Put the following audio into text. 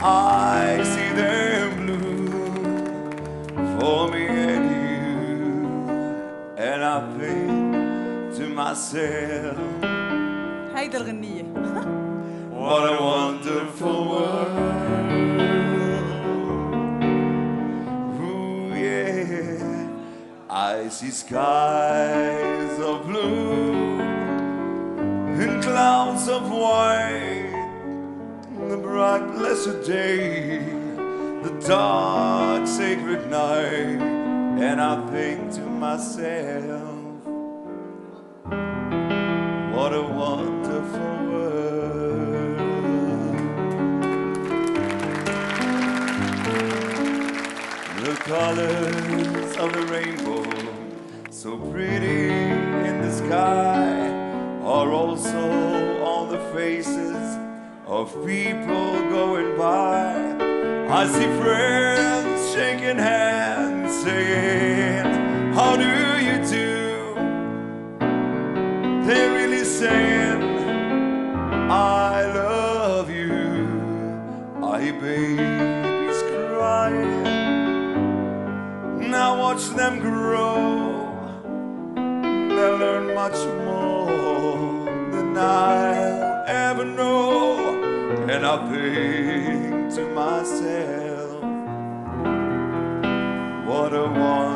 I see them blue for me and you, and I think to myself, هيدا الغنية. what a wonderful world. Ooh, yeah. I see skies of blue and clouds of white, the bright blessed day, the dark sacred night, and I think to myself, what a wonderful world. The colors of the rainbow, so pretty in the sky, are also on the faces of people going by. I see friends shaking hands, saying, how do you do? They're really saying, I love you. I hear babies crying. Now watch them grow. They'll learn much more than I'll ever know. And I think to myself, what a wonderful